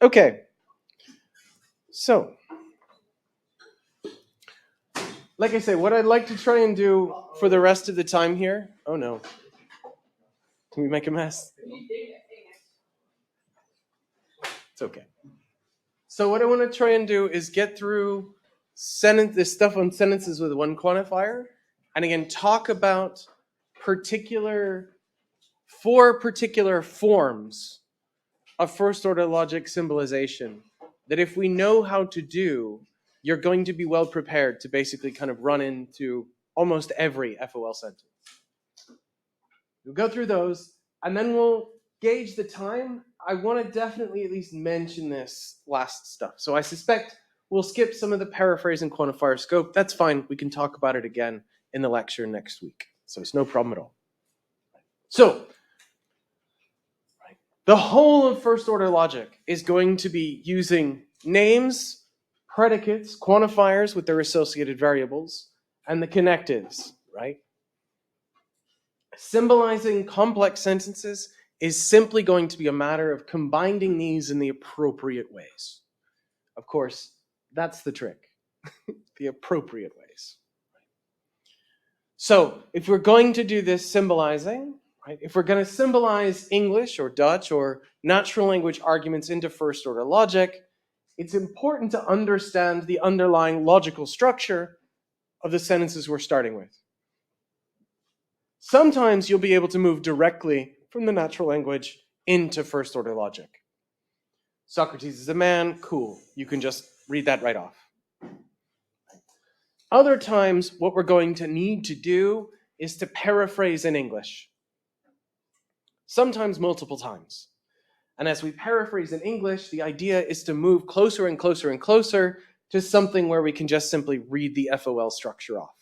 Okay, so like I say, what I'd like to try and do for the rest of the time here. Oh no, can we make a mess? It's okay. So what I want to try and do is get through this stuff on sentences with one quantifier, and again talk about four particular forms of first order logic symbolization that if we know how to do, you're going to be well prepared to basically kind of run into almost every FOL sentence. We'll go through those, and then we'll gauge the time. I want to definitely at least mention this last stuff. So I suspect we'll skip some of the paraphrase and quantifier scope. That's fine. We can talk about it again in the lecture next week. So it's no problem at all. So the whole of first order logic is going to be using names, predicates, quantifiers with their associated variables, and the connectives, right? Symbolizing complex sentences is simply going to be a matter of combining these in the appropriate ways. Of course, that's the trick, the appropriate ways. So if we're going to do this symbolizing, right, if we're going to symbolize English or Dutch or natural language arguments into first order logic, it's important to understand the underlying logical structure of the sentences we're starting with. Sometimes you'll be able to move directly from the natural language into first order logic. Socrates is a man, cool. You can just read that right off. Other times, what we're going to need to do is to paraphrase in English. Sometimes multiple times. And as we paraphrase in English, the idea is to move closer and closer and closer to something where we can just simply read the FOL structure off.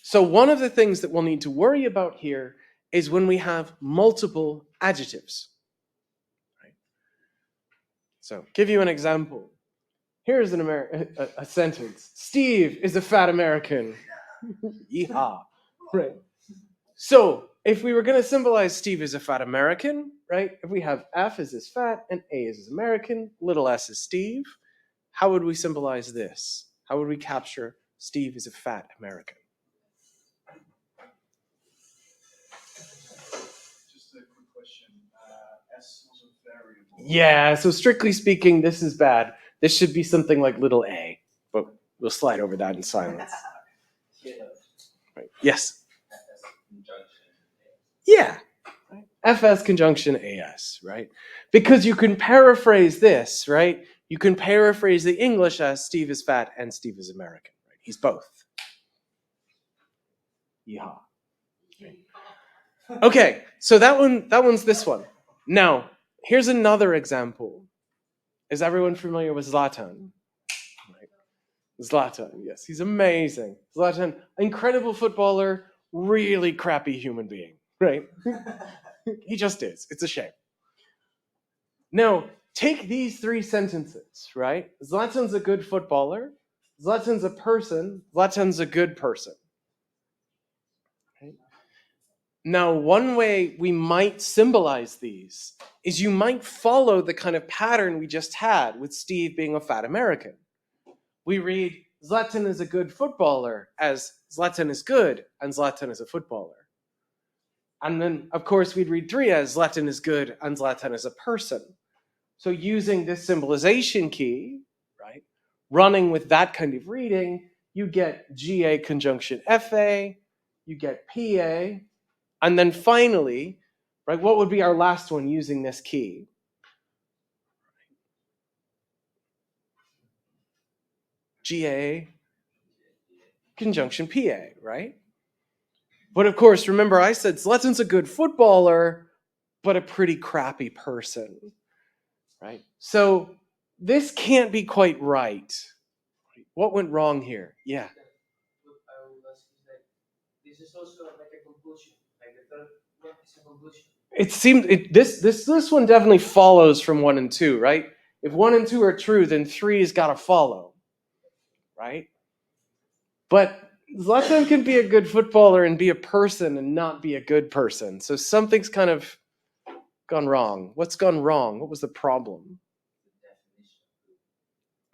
So one of the things that we'll need to worry about here is when we have multiple adjectives. Right? So give you an example. Here's a sentence. Steve is a fat American. Yeehaw. Right. So if we were going to symbolize Steve as a fat American, right? If we have F as his fat and A as his American, little s is Steve, how would we symbolize this? How would we capture Steve as a fat American? Yeah, so strictly speaking, this is bad. This should be something like little a, but we'll slide over that in silence. Right. Yes? Yeah. FS conjunction AS, right? Because you can paraphrase this, right? You can paraphrase the English as Steve is fat and Steve is American, right? He's both. Yeehaw. Okay, so that one's this one. Now, here's another example. Is everyone familiar with Zlatan? Right. Zlatan, yes, he's amazing. Zlatan, incredible footballer, really crappy human being, right? He just is. It's a shame. Now, take these three sentences, right? Zlatan's a good footballer. Zlatan's a person. Zlatan's a good person. Right? Now, one way we might symbolize these is you might follow the kind of pattern we just had with Steve being a fat American. We read Zlatan is a good footballer as Zlatan is good and Zlatan is a footballer. And then, of course, we'd read 3 as Zlatan is good and Zlatan is a person. So using this symbolization key, right, running with that kind of reading, you get GA conjunction FA, you get PA, and then finally, right, what would be our last one using this key? GA conjunction PA, right? But of course, remember I said Zlatan's a good footballer, but a pretty crappy person, right? So this can't be quite right. What went wrong here? Yeah. This is also like a conclusion. Like the third one is a conclusion. It seemed this one definitely follows from 1 and 2, right? If 1 and 2 are true, then 3's got to follow, right? But Zlatan can be a good footballer and be a person and not be a good person. So something's kind of gone wrong? What's gone wrong? What was the problem?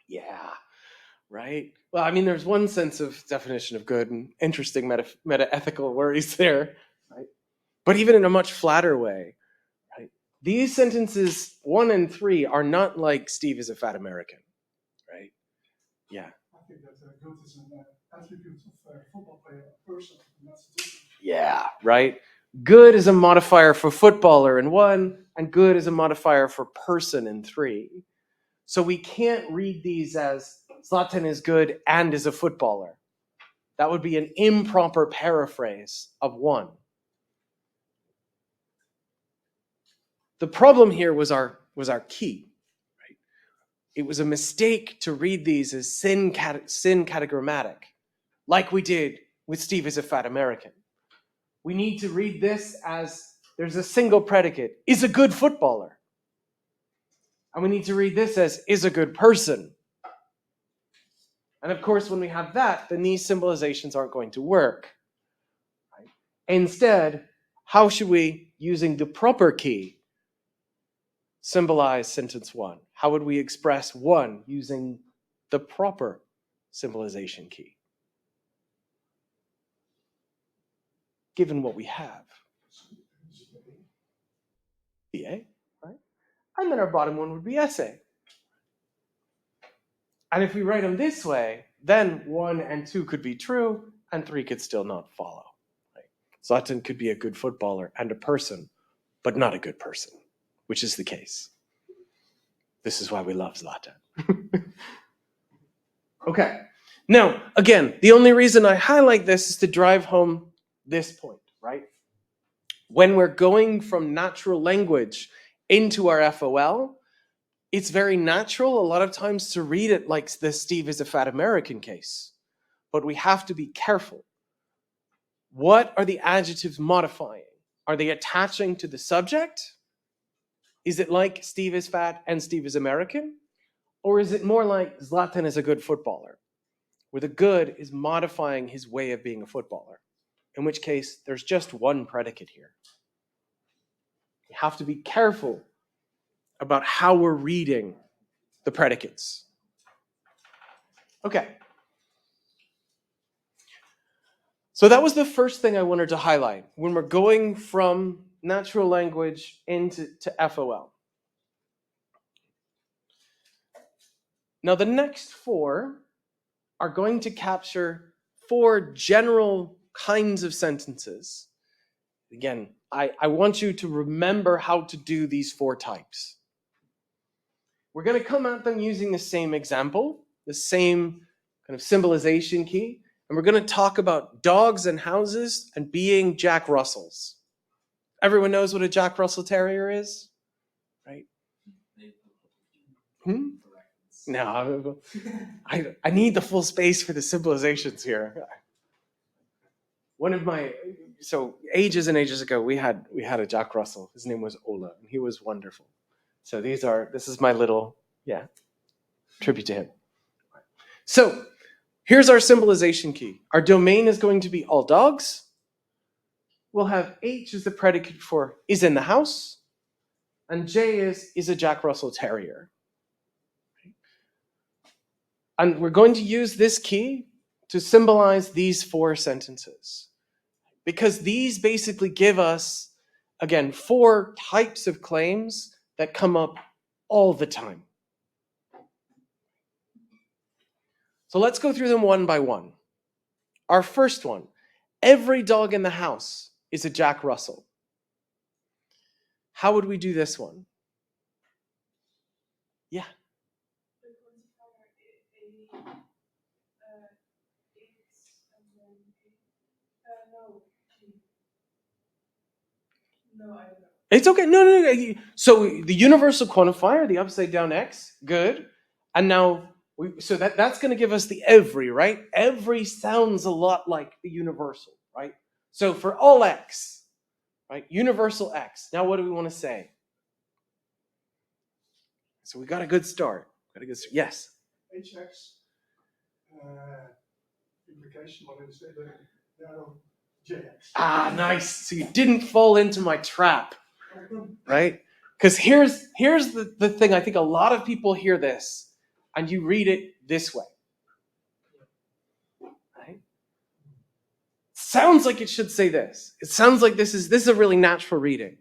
Yeah, right? Well, I mean, there's one sense of definition of good and interesting meta-ethical worries there, right? But even in a much flatter way, right? These sentences 1 and 3 are not like Steve is a fat American, right? Yeah. I think that good is an attribute of a football player, a person, and that's different. Yeah, right? Good is a modifier for footballer in 1, and good is a modifier for person in 3. So we can't read these as Zlatan is good and is a footballer. That would be an improper paraphrase of 1. The problem here was our key. Right? It was a mistake to read these as sin catagrammatic, like we did with Steve is a fat American. We need to read this as there's a single predicate, is a good footballer. And we need to read this as is a good person. And of course, when we have that, then these symbolizations aren't going to work. Right? Instead, how should we, using the proper key, symbolize sentence 1? How would we express 1 using the proper symbolization key? Given what we have. BA, right? And then our bottom one would be essay. And if we write them this way, then 1 and 2 could be true, and 3 could still not follow. Right? Zlatan could be a good footballer and a person, but not a good person, which is the case. This is why we love Zlatan. Okay. Now, again, the only reason I highlight this is to drive home this point, right? When we're going from natural language into our FOL, it's very natural a lot of times to read it like the Steve is a fat American case. But we have to be careful. What are the adjectives modifying? Are they attaching to the subject? Is it like Steve is fat and Steve is American? Or is it more like Zlatan is a good footballer, where the good is modifying his way of being a footballer? In which case, there's just one predicate here. You have to be careful about how we're reading the predicates. Okay. So that was the first thing I wanted to highlight when we're going from natural language into FOL. Now the next 4 are going to capture 4 general kinds of sentences. Again, I want you to remember how to do these 4 types. We're going to come at them using the same example, the same kind of symbolization key, and we're going to talk about dogs and houses and being Jack Russells. Everyone knows what a Jack Russell Terrier is, right? No, I need the full space for the symbolizations here. So ages and ages ago, we had a Jack Russell. His name was Ola, and he was wonderful. So this is my little, tribute to him. So here's our symbolization key. Our domain is going to be all dogs. We'll have H as the predicate for is in the house, and J is a Jack Russell Terrier. And we're going to use this key to symbolize these 4 sentences, because these basically give us, again, 4 types of claims that come up all the time. So let's go through them one by one. Our first one, every dog in the house is a Jack Russell. How would we do this one? Yeah. No, I don't know. It's okay. No. So the universal quantifier, the upside down X, good. And now, so that's going to give us the every, right? Every sounds a lot like the universal, right? So for all X, right? Universal X. Now what do we want to say? So we got a good start. Yes? HX, implication, what did you say? JX. Ah, nice. So you didn't fall into my trap, right? Because here's the thing. I think a lot of people hear this and you read it this way. Right? Sounds like it should say this. It sounds like this is a really natural reading.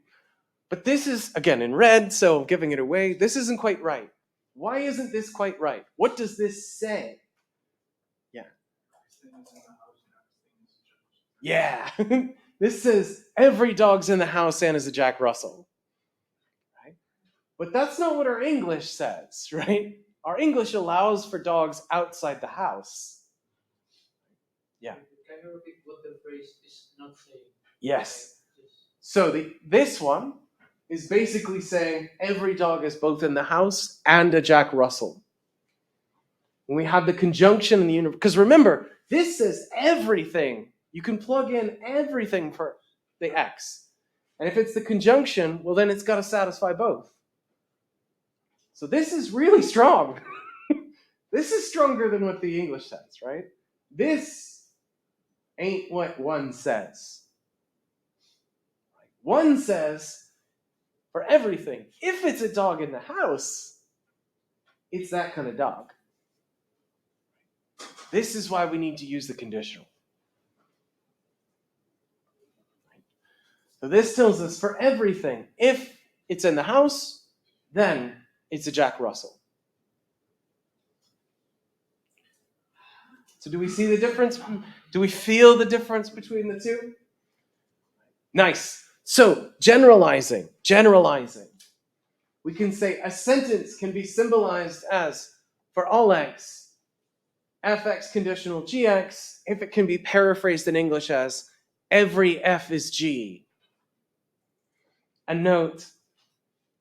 But this is, again, in red, so I'm giving it away. This isn't quite right. Why isn't this quite right? What does this say? Yeah. This says every dog's in the house and is a Jack Russell. Right? But that's not what our English says, right? Our English allows for dogs outside the house. Yeah. Can you repeat what the phrase is not saying? Yes. So this one is basically saying every dog is both in the house and a Jack Russell. When we have the conjunction in the universe, because remember, this says everything. You can plug in everything for the X. And if it's the conjunction, well, then it's got to satisfy both. So this is really strong. This is stronger than what the English says, right? This ain't what one says. One says, for everything, if it's a dog in the house, it's that kind of dog. This is why we need to use the conditional. So this tells us for everything, if it's in the house, then it's a Jack Russell. So do we see the difference? Do we feel the difference between the two? Nice. So generalizing. We can say a sentence can be symbolized as, for all x, fx conditional gx, if it can be paraphrased in English as, every f is g. And note,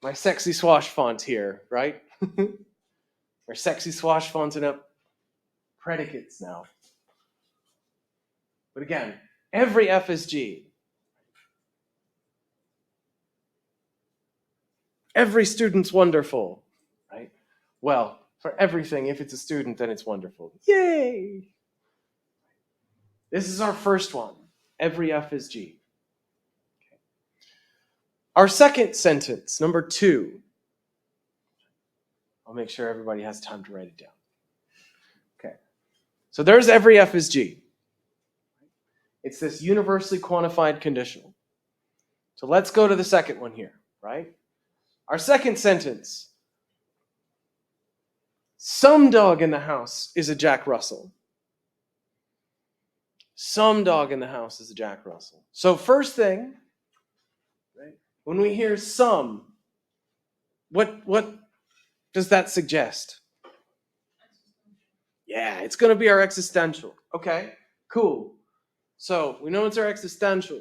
my sexy swash font here, right? We're sexy swash fonting up predicates now. But again, every f is g. Every student's wonderful, right? Well, for everything, if it's a student, then it's wonderful. Yay! This is our first one. Every f is g. Okay. Our second sentence, number 2. I'll make sure everybody has time to write it down. Okay. So there's every f is g. It's this universally quantified conditional. So let's go to the second one here, right? Our second sentence. Some dog in the house is a Jack Russell. Some dog in the house is a Jack Russell. So first thing, right, when we hear some, what does that suggest? Yeah, it's going to be our existential. Okay, cool. So we know it's our existential.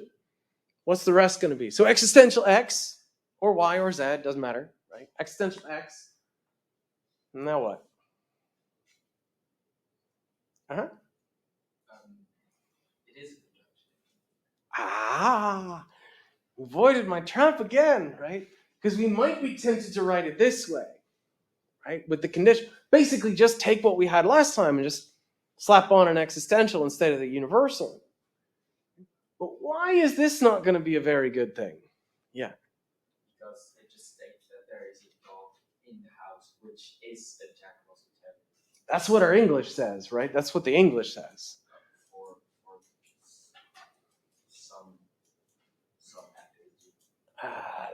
What's the rest going to be? So existential X, or Y, or Z, doesn't matter, right? Existential X. Now what? Uh-huh. It is a conjunction. Ah, avoided my trap again, right? Because we might be tempted to write it this way, right? With the condition. Basically, just take what we had last time and just slap on an existential instead of the universal. But why is this not going to be a very good thing? Yeah. Because it just states that there is a dog in the house, which is a Jack Russell Terrier. That's what our English says, right? That's what the English says. For some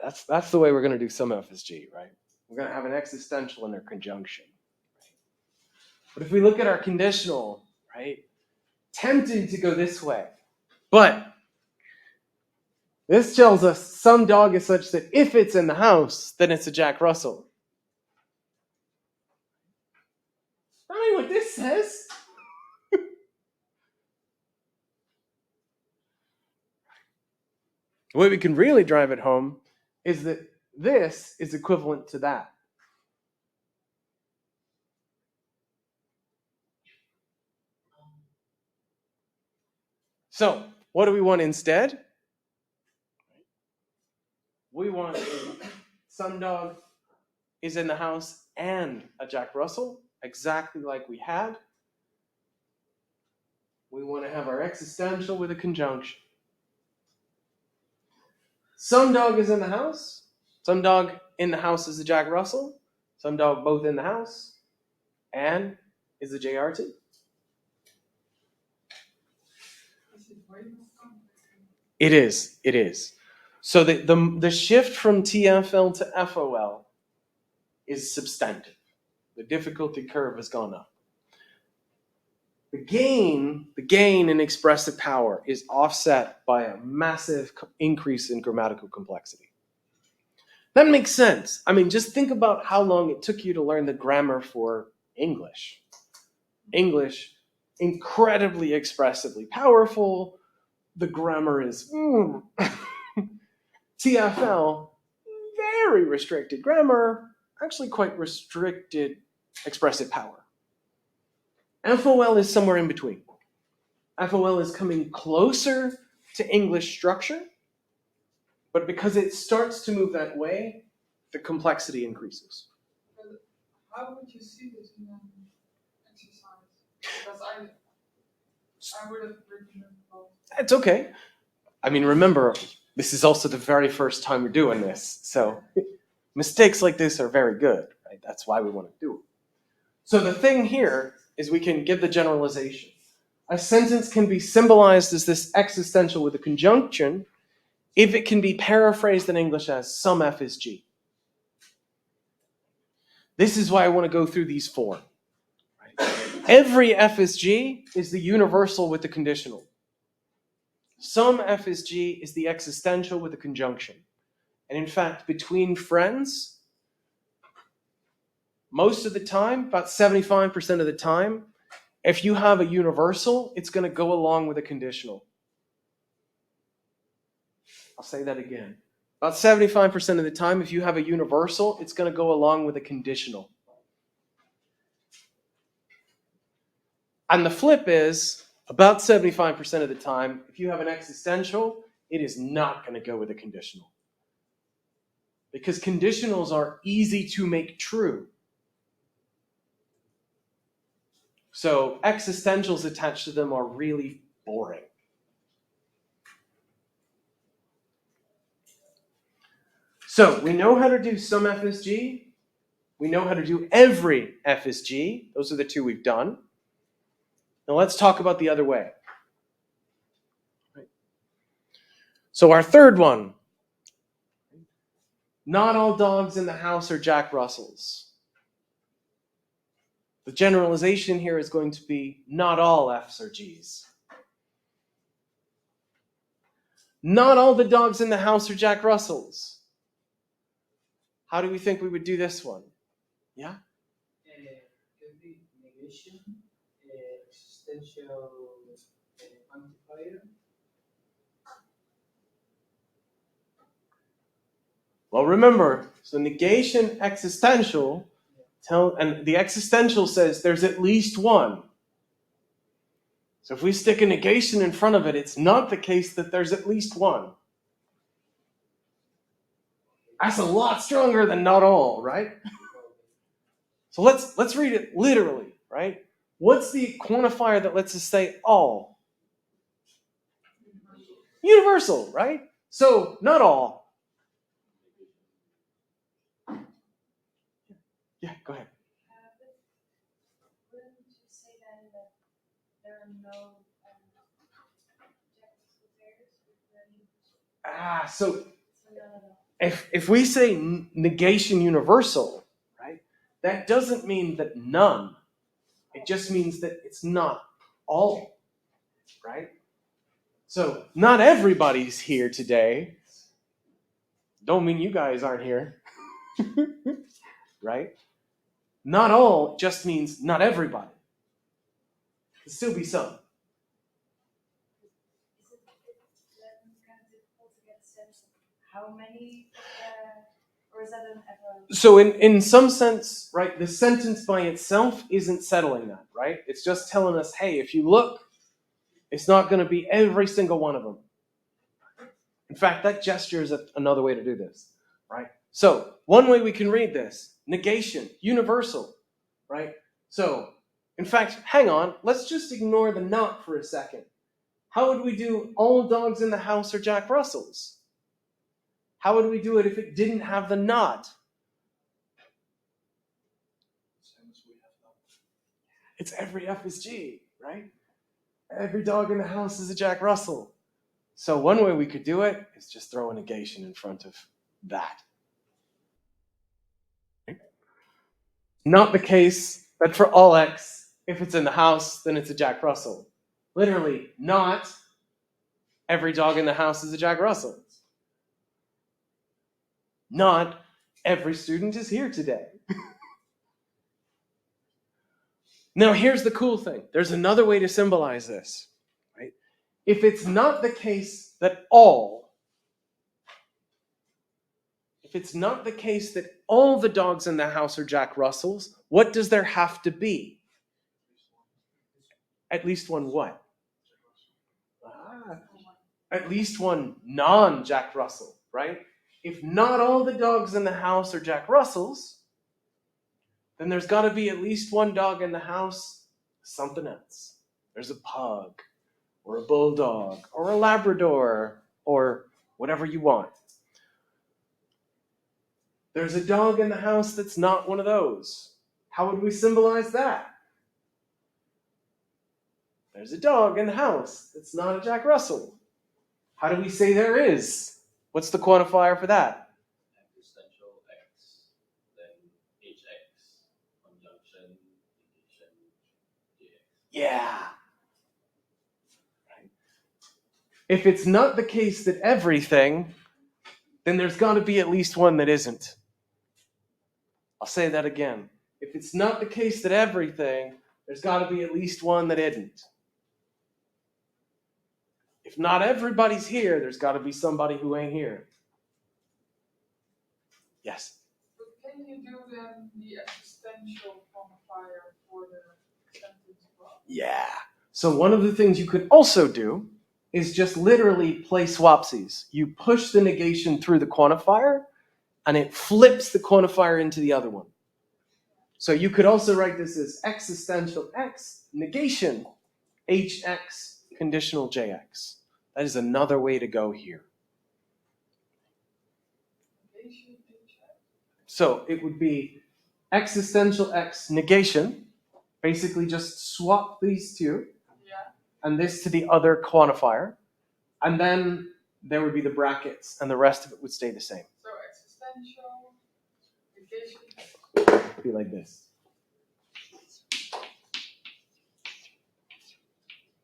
FSG. That's the way we're going to do some FSG, right? We're going to have an existential in their conjunction. Right? But if we look at our conditional, right? Tempting to go this way. But this tells us some dog is such that if it's in the house, then it's a Jack Russell. That ain't what this says. The way we can really drive it home is that this is equivalent to that. So, what do we want instead? We want some dog is in the house and a Jack Russell, exactly like we had. We want to have our existential with a conjunction. Some dog is in the house. Some dog in the house is a Jack Russell, some dog both in the house, and is a JRT. It is. It is. So the shift from TFL to FOL is substantive. The difficulty curve has gone up. The gain in expressive power is offset by a massive increase in grammatical complexity. That makes sense. I mean, just think about how long it took you to learn the grammar for English. English, incredibly expressively powerful. The grammar is TFL, very restricted grammar, actually quite restricted expressive power. FOL is somewhere in between. FOL is coming closer to English structure, but because it starts to move that way, the complexity increases. How would you see this in an exercise? Because I would have written it about. It's okay. I mean, remember, this is also the very first time we're doing this, so mistakes like this are very good, right? That's why we want to do it. So the thing here is we can give the generalization. A sentence can be symbolized as this existential with a conjunction if it can be paraphrased in English as some F is G. This is why I want to go through these four. Right? Every F is G is the universal with the conditional. Some F is G is the existential with the conjunction. And in fact, between friends, most of the time, about 75% of the time, if you have a universal, it's going to go along with a conditional. I'll say that again. About 75% of the time, if you have a universal, it's going to go along with a conditional. And the flip is, about 75% of the time, if you have an existential, it is not going to go with a conditional. Because conditionals are easy to make true. So existentials attached to them are really boring. So we know how to do some FSG. We know how to do every FSG. Those are the two we've done. Now let's talk about the other way. So our third one. Not all dogs in the house are Jack Russells. The generalization here is going to be not all F's are G's. Not all the dogs in the house are Jack Russells. How do we think we would do this one? Yeah? Could be negation, existential quantifier. Well, remember, so negation, existential, and the existential says there's at least one. So if we stick a negation in front of it, it's not the case that there's at least one. That's a lot stronger than not all, right? So let's read it literally, right? What's the quantifier that lets us say all? Universal, right? So not all. Yeah, go ahead. Wouldn't you say then that there are no So if we say negation universal, right, that doesn't mean that none. It just means that it's not all, right? So not everybody's here today. Don't mean you guys aren't here, right? Not all just means not everybody. There'll still be some. Is it then kind of difficult to get a sense of how many, or is that an ever? So in some sense, right, the sentence by itself isn't settling that, right? It's just telling us, hey, if you look, it's not going to be every single one of them. In fact, that gesture is another way to do this, right? So one way we can read this, negation, universal, right? So, in fact, hang on, let's just ignore the not for a second. How would we do all dogs in the house are Jack Russells? How would we do it if it didn't have the not? It's every F is G, right? Every dog in the house is a Jack Russell. So one way we could do it is just throw a negation in front of that. Not the case that for all X, if it's in the house, then it's a Jack Russell. Literally, not every dog in the house is a Jack Russell. Not every student is here today. Now, here's the cool thing. There's another way to symbolize this, right? If it's not the case that all the dogs in the house are Jack Russells, what does there have to be? At least one what? At least one non-Jack Russell, right? If not all the dogs in the house are Jack Russells, then there's got to be at least one dog in the house, something else. There's a pug, or a bulldog, or a Labrador, or whatever you want. There's a dog in the house that's not one of those. How would we symbolize that? There's a dog in the house that's not a Jack Russell. How do we say there is? What's the quantifier for that? Existential X, then HX, conjunction, negation, JX. Yeah. Right. If it's not the case that everything, then there's got to be at least one that isn't. I'll say that again. If it's not the case that everything, there's got to be at least one that isn't. If not everybody's here, there's got to be somebody who ain't here. Yes? But can you do then the existential quantifier for the sentence block? Yeah. So one of the things you could also do is just literally play swapsies. You push the negation through the quantifier, and it flips the quantifier into the other one. So you could also write this as existential X negation HX conditional JX. That is another way to go here. So it would be existential X negation. Basically just swap these two and this to the other quantifier. And then there would be the brackets and the rest of it would stay the same. So existential negation. It'd be like this.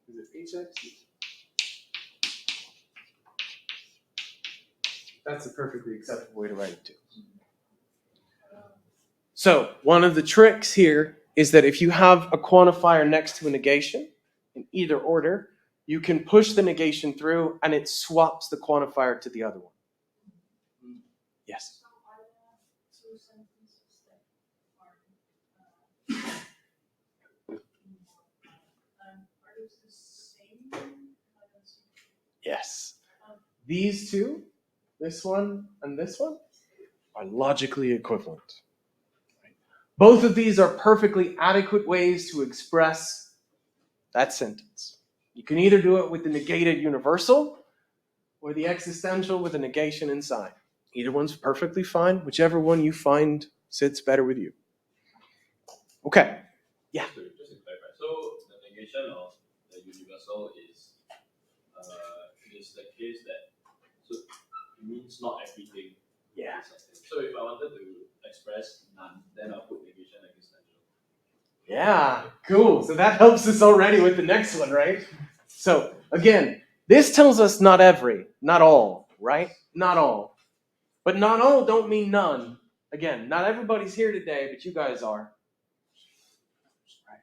Is it HX? That's a perfectly acceptable way to write it too. So one of the tricks here is that if you have a quantifier next to a negation, in either order, you can push the negation through and it swaps the quantifier to the other one. Yes? So are there two sentences that are those the same? I don't see. Yes. These two, this one and this one, are logically equivalent. Both of these are perfectly adequate ways to express that sentence. You can either do it with the negated universal or the existential with a negation inside. Either one's perfectly fine, whichever one you find sits better with you. Okay. Yeah. So just to clarify, so the negation of the universal is the case that so it means not everything. Yeah. So if I wanted to express none, then I'll put negation existential. Yeah, cool. So that helps us already with the next one, right? So again, this tells us not every, not all, right? Not all. But not all don't mean none. Again, not everybody's here today, but you guys are. Right.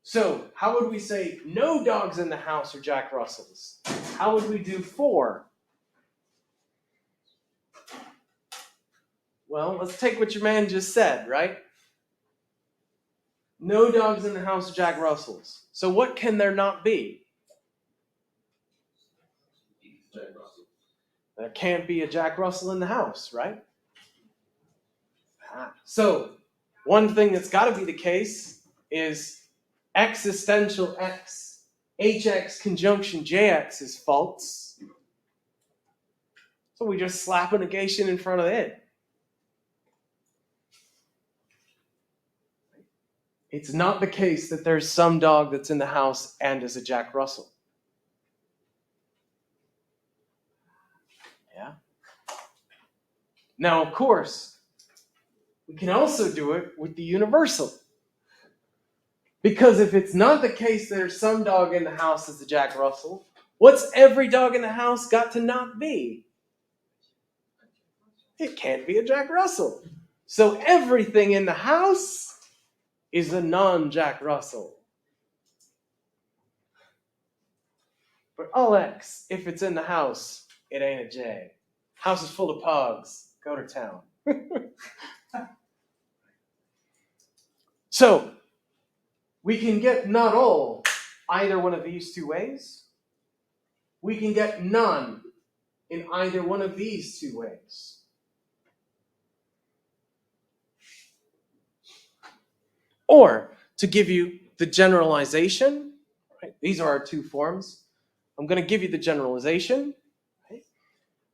So how would we say no dogs in the house are Jack Russells? How would we do 4? Well, let's take what your man just said, right? No dogs in the house are Jack Russells. So what can there not be? There can't be a Jack Russell in the house, right? So one thing that's got to be the case is existential X, HX conjunction JX is false. So we just slap a negation in front of it. it's not the case that there's some dog that's in the house and is a Jack Russell. Yeah. Now, of course, we can also do it with the universal. Because if it's not the case there's some dog in the house that's a Jack Russell, what's every dog in the house got to not be? It can't be a Jack Russell. So everything in the house is a non-Jack Russell. But all X, if it's in the house, it ain't a J. House is full of pugs. Go to town. So, we can get not all either one of these two ways. We can get none in either one of these two ways. Or, to give you the generalization, right, these are our two forms. I'm going to give you the generalization. Right?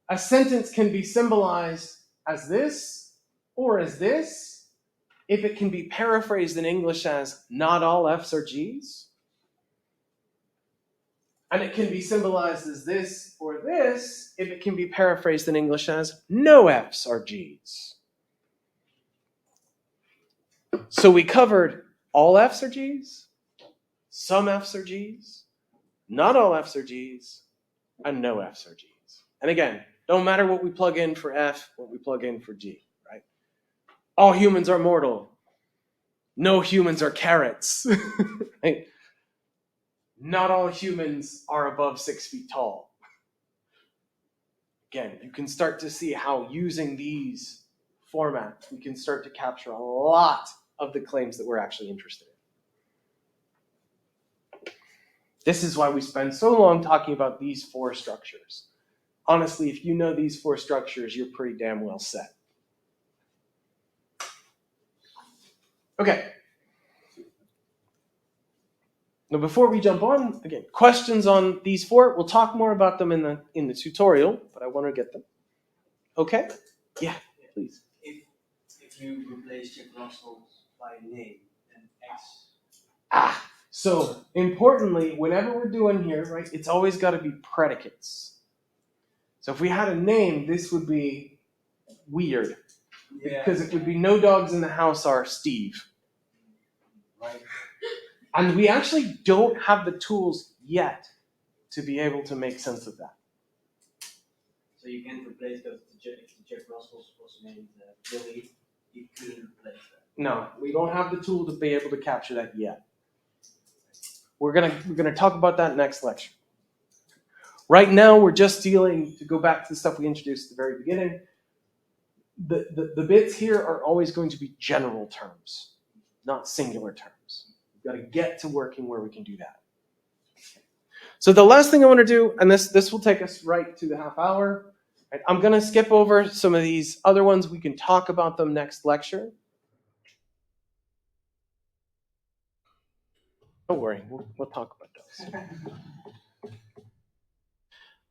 A sentence can be symbolized as this or as this if it can be paraphrased in English as not all F's are G's. And it can be symbolized as this or this if it can be paraphrased in English as no F's are G's. So we covered all F's are G's, some F's are G's, not all F's are G's, and no F's are G's. And again, don't matter what we plug in for F, what we plug in for G, right? All humans are mortal. No humans are carrots. Right? Not all humans are above 6 feet tall. Again, you can start to see how using these formats, we can start to capture a lot of the claims that we're actually interested in. This is why we spend so long talking about these four structures. Honestly, if you know these four structures, you're pretty damn well set. Okay. Now, before we jump on, again, questions on these four, we'll talk more about them in the tutorial, but I want to get them. Okay? Yeah, please. If you replace Jack Russell by name, then X. So importantly, whenever we're doing here, right, it's always got to be predicates. So if we had a name, this would be weird, because it would be no dogs in the house are Steve. Right. And we actually don't have the tools yet to be able to make sense of that. So you can't replace that. If Jack Russell was named Billy, you couldn't replace that. No, we don't have the tool to be able to capture that yet. We're gonna talk about that next lecture. Right now, we're just dealing, to go back to the stuff we introduced at the very beginning, the bits here are always going to be general terms, not singular terms. We've got to get to working where we can do that. So the last thing I want to do, and this will take us right to the half hour, right? I'm going to skip over some of these other ones. We can talk about them next lecture. Don't worry, we'll talk about those.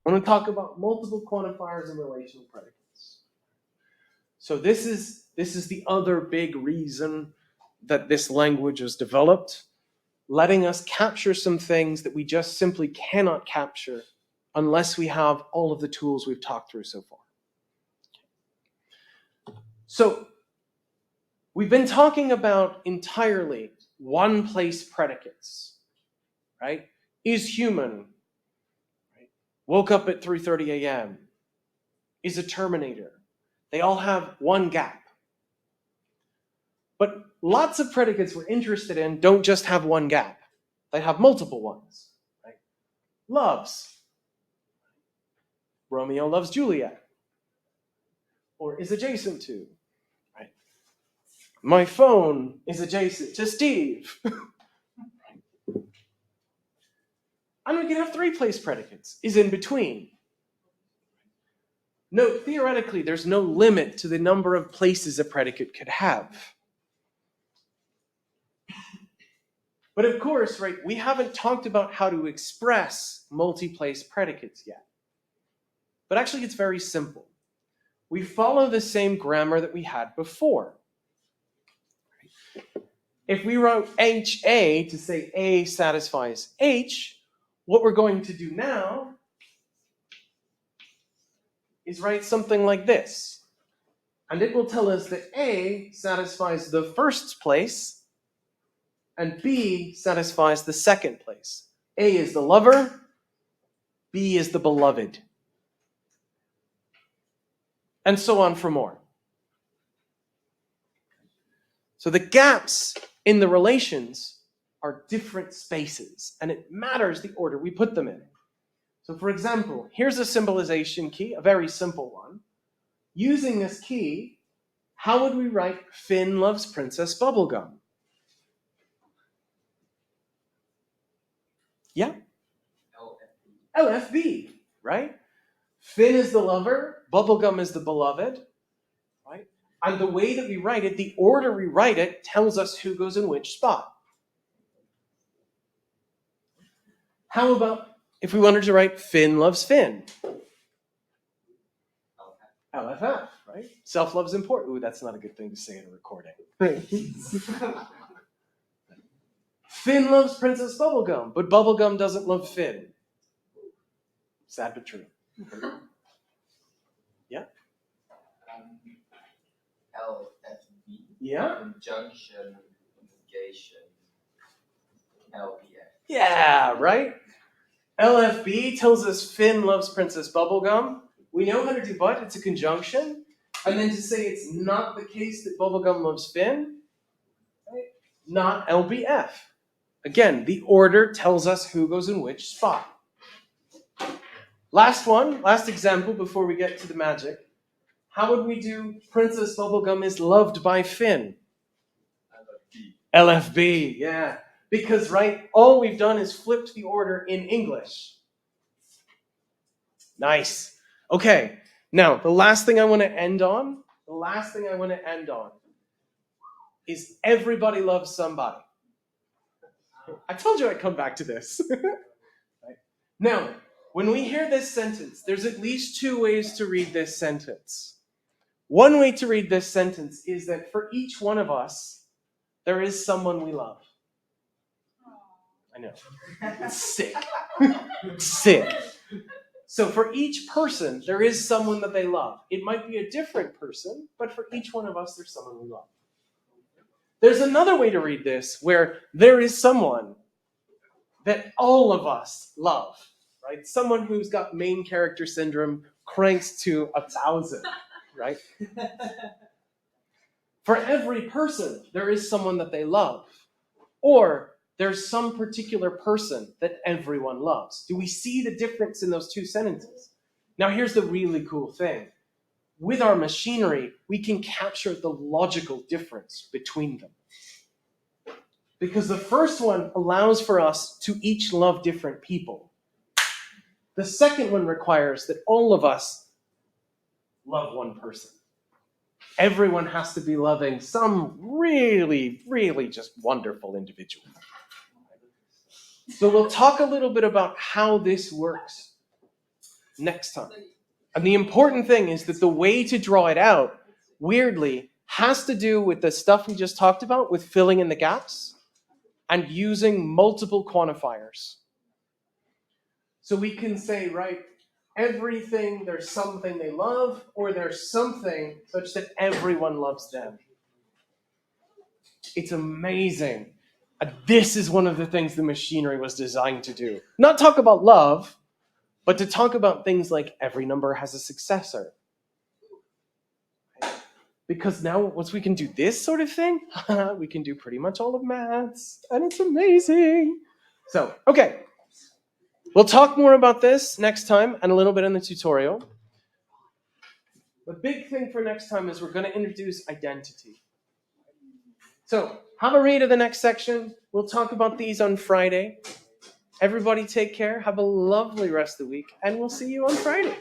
I want to talk about multiple quantifiers and relational predicates. So this is the other big reason that this language was developed, letting us capture some things that we just simply cannot capture unless we have all of the tools we've talked through so far. So we've been talking about entirely one-place predicates, right? Is human, right? Woke up at 3:30 a.m., is a Terminator. They all have one gap. But lots of predicates we're interested in don't just have one gap. They have multiple ones. Right? Loves. Romeo loves Juliet. Or is adjacent to. Right? My phone is adjacent to Steve. And we can have three-place predicates. Is in between. Note, theoretically, there's no limit to the number of places a predicate could have. But of course, right, we haven't talked about how to express multi-place predicates yet. But actually, it's very simple. We follow the same grammar that we had before. if we wrote HA to say A satisfies H, what we're going to do now is write something like this. And it will tell us that A satisfies the first place and B satisfies the second place. A is the lover, B is the beloved. And so on for more. So the gaps in the relations are different spaces, and it matters the order we put them in. So for example, here's a symbolization key, a very simple one. Using this key, how would we write Finn loves Princess Bubblegum? Yeah? LFB, right? Finn is the lover, Bubblegum is the beloved, right? And the way that we write it, the order we write it, tells us who goes in which spot. How about if we wanted to write Finn loves Finn? LFF, right? Self-love is important. Ooh, that's not a good thing to say in a recording. Finn loves Princess Bubblegum, but Bubblegum doesn't love Finn. Sad but true. Yeah? LFB. Yeah? Conjunction, negation, LBF. Yeah, right? LFB tells us Finn loves Princess Bubblegum. We know how to do but, it's a conjunction. And then to say it's not the case that Bubblegum loves Finn, right? Not LBF. Again, the order tells us who goes in which spot. Last one, last example before we get to the magic. How would we do Princess Bubblegum is loved by Finn? LFB, yeah. Because, right, all we've done is flipped the order in English. Nice. Okay, now the last thing I want to end on is everybody loves somebody. I told you I'd come back to this. Right. Now, when we hear this sentence, there's at least two ways to read this sentence. One way to read this sentence is that for each one of us, there is someone we love. I know. It's sick. Sick. So for each person, there is someone that they love. It might be a different person, but for each one of us, there's someone we love. There's another way to read this where there is someone that all of us love, right? Someone who's got main character syndrome cranks to 1,000, right? For every person, there is someone that they love. Or there's some particular person that everyone loves. Do we see the difference in those two sentences? Now, here's the really cool thing. With our machinery, we can capture the logical difference between them. Because the first one allows for us to each love different people. The second one requires that all of us love one person. Everyone has to be loving some really, really just wonderful individual. So we'll talk a little bit about how this works next time. And the important thing is that the way to draw it out, weirdly, has to do with the stuff we just talked about, with filling in the gaps and using multiple quantifiers. So we can say, right, everything, there's something they love, or there's something such that everyone loves them. It's amazing. This is one of the things the machinery was designed to do. Not talk about love, but to talk about things like every number has a successor. Because now, once we can do this sort of thing, we can do pretty much all of maths, and it's amazing. So, okay. We'll talk more about this next time and a little bit in the tutorial. The big thing for next time is we're going to introduce identity. So, have a read of the next section. We'll talk about these on Friday. Everybody take care. Have a lovely rest of the week, and we'll see you on Friday.